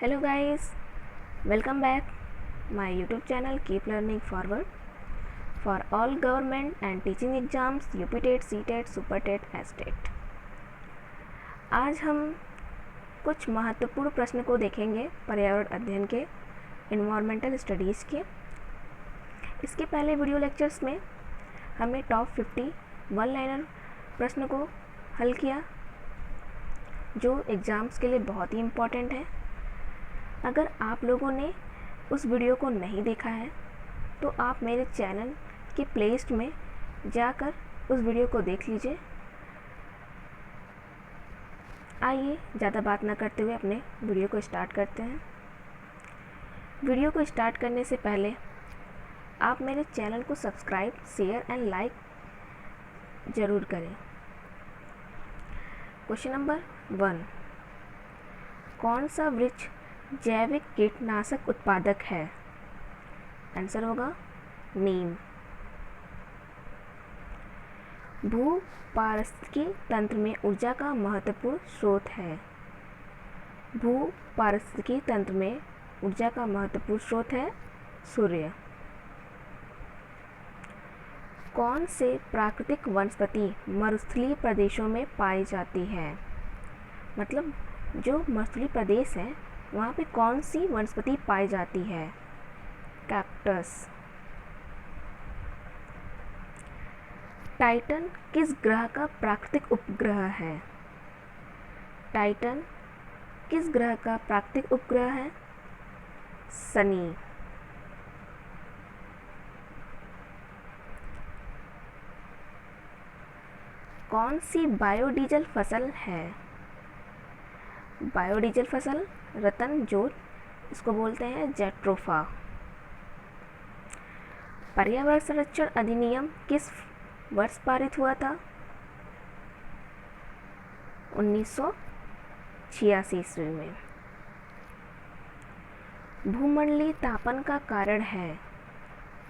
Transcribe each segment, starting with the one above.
Hello guys, welcome back my YouTube channel Keep Learning Forward for all government and teaching exams UP TET, CTET, Super TET, STET। आज हम कुछ महत्वपूर्ण प्रश्न को देखेंगे पर्यावरण अध्ययन के, इन्वायरमेंटल स्टडीज़ के। इसके पहले वीडियो लेक्चर्स में हमने टॉप 50 वन लाइनर प्रश्न को हल किया जो एग्ज़ाम्स के लिए बहुत ही इम्पॉर्टेंट है। अगर आप लोगों ने उस वीडियो को नहीं देखा है तो आप मेरे चैनल के प्लेलिस्ट में जाकर उस वीडियो को देख लीजिए। आइए ज़्यादा बात ना करते हुए अपने वीडियो को स्टार्ट करते हैं। वीडियो को स्टार्ट करने से पहले आप मेरे चैनल को सब्सक्राइब, शेयर एंड लाइक ज़रूर करें। क्वेश्चन नंबर 1, कौन सा वृक्ष जैविक कीटनाशक उत्पादक है? आंसर होगा नीम। भू पारिस्थितिकी तंत्र में ऊर्जा का महत्वपूर्ण स्रोत है। भू पारिस्थितिकी तंत्र में ऊर्जा का महत्वपूर्ण स्रोत है सूर्य। कौन से प्राकृतिक वनस्पति मरुस्थलीय प्रदेशों में पाई जाती है? मतलब जो मरुस्थलीय प्रदेश है वहाँ पे कौन सी वनस्पति पाई जाती है? कैक्टस। टाइटन किस ग्रह का प्राकृतिक उपग्रह है? टाइटन किस ग्रह का प्राकृतिक उपग्रह है? शनि। कौन सी बायोडीजल फसल है? बायोडीजल फसल रतन जोत, इसको बोलते हैं जेट्रोफा। पर्यावरण संरक्षण अधिनियम किस वर्ष पारित हुआ था? 1986 ईस्वी में। भूमंडलीय तापन का कारण है।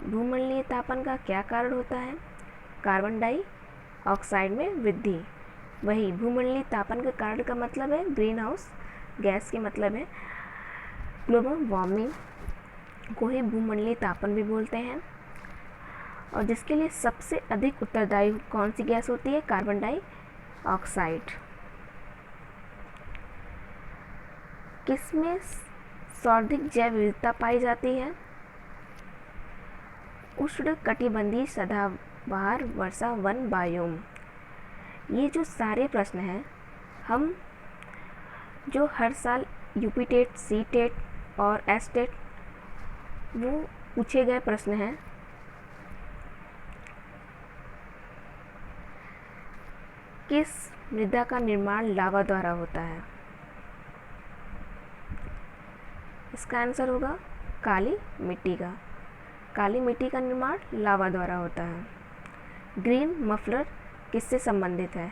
भूमंडलीय तापन का क्या कारण होता है? कार्बन डाइऑक्साइड में वृद्धि। वही भूमंडलीय तापन का कारण का मतलब है ग्रीन हाउस गैस के मतलब है ग्लोबल वार्मिंग को ही भूमंडलीय तापन भी बोलते हैं। और जिसके लिए सबसे अधिक उत्तरदायी कौन सी गैस होती है? Carbon dioxide. किसमें सर्वाधिक जैव विविधता पाई जाती है? उष्ण कटिबंधीय सदाबहार वर्षा वन बायोम। ये जो सारे प्रश्न हैं हम जो हर साल यूपी टेट, सी टेट और एस टेट वो पूछे गए प्रश्न हैं। किस मृदा का निर्माण लावा द्वारा होता है? इसका आंसर होगा काली मिट्टी का। काली मिट्टी का निर्माण लावा द्वारा होता है। ग्रीन मफलर किससे संबंधित है?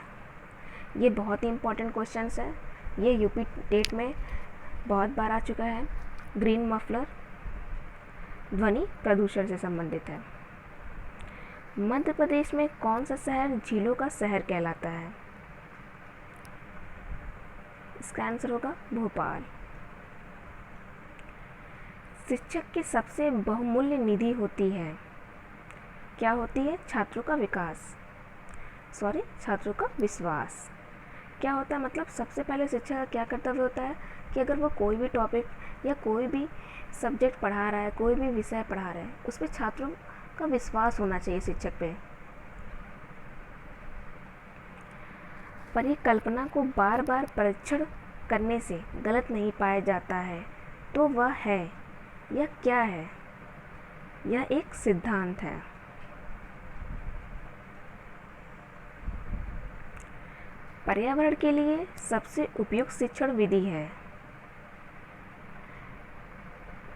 ये बहुत ही इम्पोर्टेंट क्वेश्चंस है। ये यूपी टेट में बहुत बार आ चुका है। ग्रीन मफलर ध्वनि प्रदूषण से संबंधित है। मध्य प्रदेश में कौन सा शहर झीलों का शहर कहलाता है? इसका आंसर होगा भोपाल। शिक्षक की सबसे बहुमूल्य निधि होती है। क्या होती है? छात्रों का छात्रों का विश्वास। क्या होता है? मतलब सबसे पहले शिक्षक का क्या कर्तव्य होता है कि अगर वो कोई भी टॉपिक या कोई भी सब्जेक्ट पढ़ा रहा है, कोई भी विषय पढ़ा रहा है, उस पर छात्रों का विश्वास होना चाहिए शिक्षक पे। परिकल्पना को बार बार परीक्षण करने से गलत नहीं पाया जाता है तो वह है, यह क्या है? यह एक सिद्धांत है। पर्यावरण के लिए सबसे उपयुक्त शिक्षण विधि है।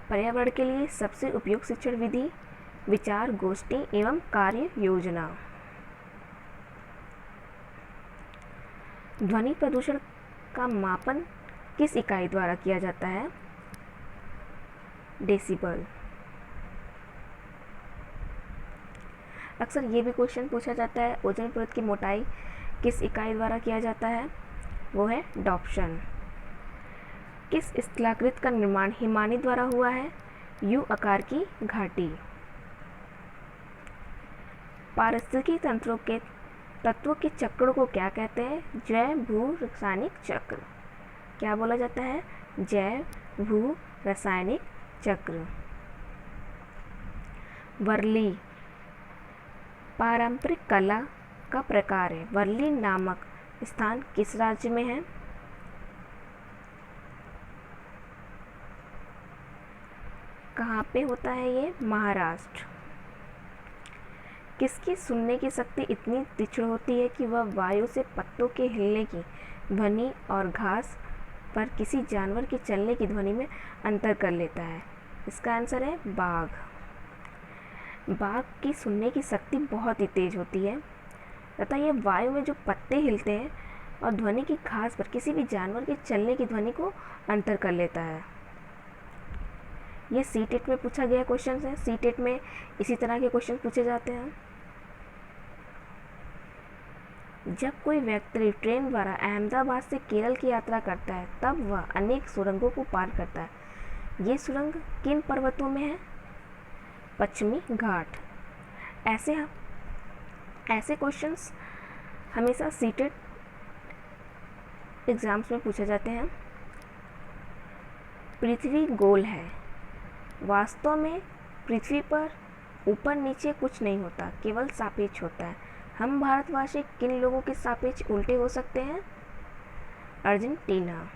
पर्यावरण के लिए सबसे उपयुक्त शिक्षण विधि विचार गोष्ठी एवं कार्य योजना। ध्वनि प्रदूषण का मापन किस इकाई द्वारा किया जाता है? डेसिबल। अक्सर ये भी क्वेश्चन पूछा जाता है, ओजोन परत की मोटाई किस इकाई द्वारा किया जाता है? वो है डॉप्शन। किस स्थलाकृत का निर्माण हिमानी द्वारा हुआ है? यू आकार की घाटी। पारिस्थितिकी तंत्रों के तत्वों के चक्रों को क्या कहते हैं? जैव भू रासायनिक चक्र। क्या बोला जाता है? जैव भू रासायनिक चक्र। वर्ली पारंपरिक कला का प्रकार है। वर्ली नामक स्थान किस राज्य में है? कहाँ पे होता है ये? महाराष्ट्र। किसकी सुनने की शक्ति इतनी तीक्ष्ण होती है कि वह वायु से पत्तों के हिलने की ध्वनि और घास पर किसी जानवर के चलने की ध्वनि में अंतर कर लेता है? इसका आंसर है बाघ। बाघ की सुनने की शक्ति बहुत ही तेज होती है तथा यह वायु में जो पत्ते हिलते हैं और ध्वनि की घास पर किसी भी जानवर के चलने की ध्वनि को अंतर कर लेता है। ये सीटेट में पूछा गया क्वेश्चन है। सीटेट में इसी तरह के क्वेश्चन पूछे जाते हैं। जब कोई व्यक्ति ट्रेन द्वारा अहमदाबाद से केरल की यात्रा करता है तब वह अनेक सुरंगों को पार करता है। ये सुरंग किन पर्वतों में है? पश्चिमी घाट। ऐसे क्वेश्चंस हमेशा सीटेट एग्जाम्स में पूछे जाते हैं। पृथ्वी गोल है। वास्तव में पृथ्वी पर ऊपर नीचे कुछ नहीं होता, केवल सापेक्ष होता है। हम भारतवासी किन लोगों के सापेक्ष उल्टे हो सकते हैं? अर्जेंटीना।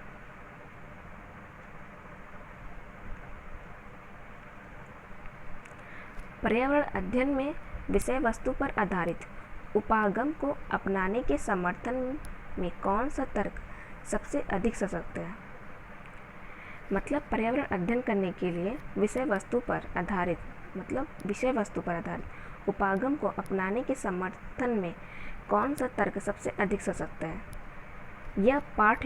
पर्यावरण अध्ययन में विषय वस्तु पर आधारित उपागम को अपनाने के समर्थन में कौन सा तर्क सबसे अधिक सशक्त है? मतलब पर्यावरण अध्ययन करने के लिए विषय वस्तु पर आधारित उपागम को अपनाने के समर्थन में कौन सा तर्क सबसे अधिक सशक्त है? यह पाठ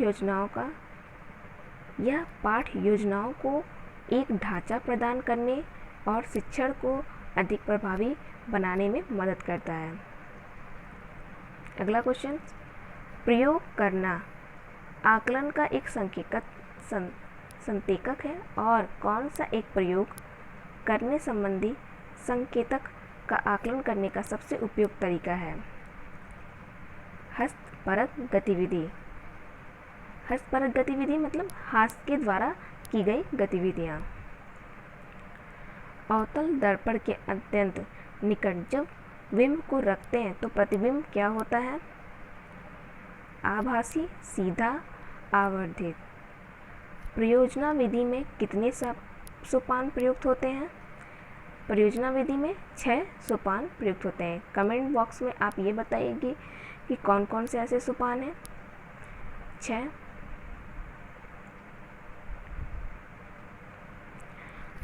योजनाओं को एक ढांचा प्रदान करने और शिक्षण को अधिक प्रभावी बनाने में मदद करता है। अगला क्वेश्चन, प्रयोग करना आकलन का एक संकेतक है और कौन सा एक प्रयोग करने संबंधी संकेतक का आकलन करने का सबसे उपयुक्त तरीका है? हस्तपरक गतिविधि। हस्तपरक गतिविधि मतलब हाथ के द्वारा की गई गतिविधियाँ। अवतल दर्पण के अत्यंत निकट जब बिंब को रखते हैं तो प्रतिबिंब क्या होता है? आभासी, सीधा, आवर्धित। परियोजना विधि में कितने सोपान प्रयुक्त होते हैं? परियोजना विधि में 6 सोपान प्रयुक्त होते हैं। कमेंट बॉक्स में आप ये बताइएगी कि कौन कौन से ऐसे सोपान हैं। 6।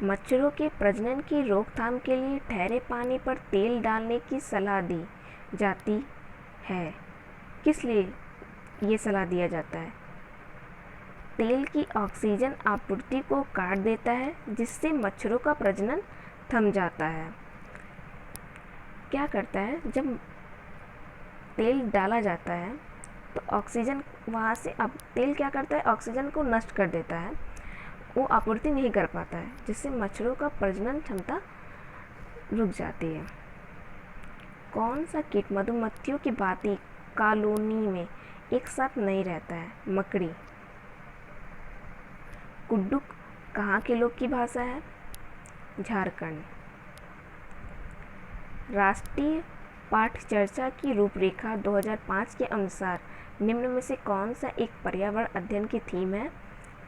मच्छरों के प्रजनन की रोकथाम के लिए ठहरे पानी पर तेल डालने की सलाह दी जाती है। किस लिए ये सलाह दिया जाता है? तेल की ऑक्सीजन आपूर्ति को काट देता है जिससे मच्छरों का प्रजनन थम जाता है। क्या करता है, जब तेल डाला जाता है तो ऑक्सीजन वहाँ से अब तेल क्या करता है, ऑक्सीजन को नष्ट कर देता है, वो आपूर्ति नहीं कर पाता है जिससे मच्छरों का प्रजनन क्षमता रुक जाती है। कौन सा कीट मधुमक्खियों की भांति कॉलोनी में एक साथ नहीं रहता है? मकड़ी। कुड्डुक कहाँ के लोग की भाषा है? झारखंड। राष्ट्रीय पाठ चर्चा की रूपरेखा 2005 के अनुसार निम्न में से कौन सा एक पर्यावरण अध्ययन की थीम है?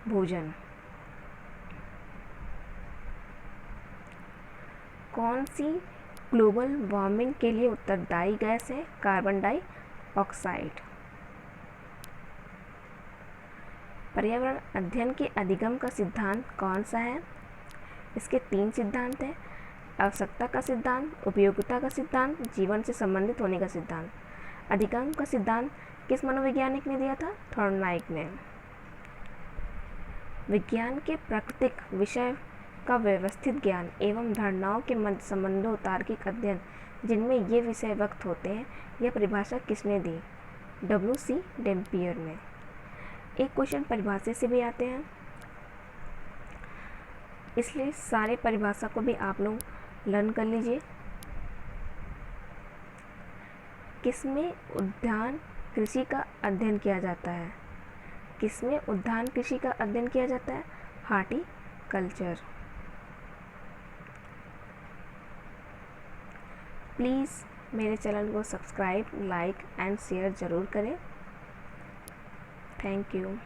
भोजन। कौन सी ग्लोबल वार्मिंग के लिए उत्तरदायी गैस है? Carbon dioxide. पर्यावरण अध्ययन के अधिगम का सिद्धांत कौन सा है? इसके 3 सिद्धांत हैं। आवश्यकता का सिद्धांत, उपयोगिता का सिद्धांत, जीवन से संबंधित होने का सिद्धांत। अधिगम का सिद्धांत किस मनोवैज्ञानिक ने दिया था? थॉर्नडाइक ने। विज्ञान के प्राकृतिक विषय का व्यवस्थित ज्ञान एवं धारणाओं के मध्य संबंधों तार्किक अध्ययन जिनमें ये विषय व्यक्त होते हैं, यह परिभाषा किसने दी? W.C. डेम्पियर ने। एक क्वेश्चन परिभाषा से भी आते हैं। इसलिए सारे परिभाषा को भी आप लोग लर्न कर लीजिए। किसमें उद्यान कृषि का अध्ययन किया जाता है? किसमें उद्यान कृषि का अध्ययन किया जाता है? हॉर्टिकल्चर। प्लीज़ मेरे चैनल को सब्सक्राइब, लाइक एंड शेयर ज़रूर करें। Thank you.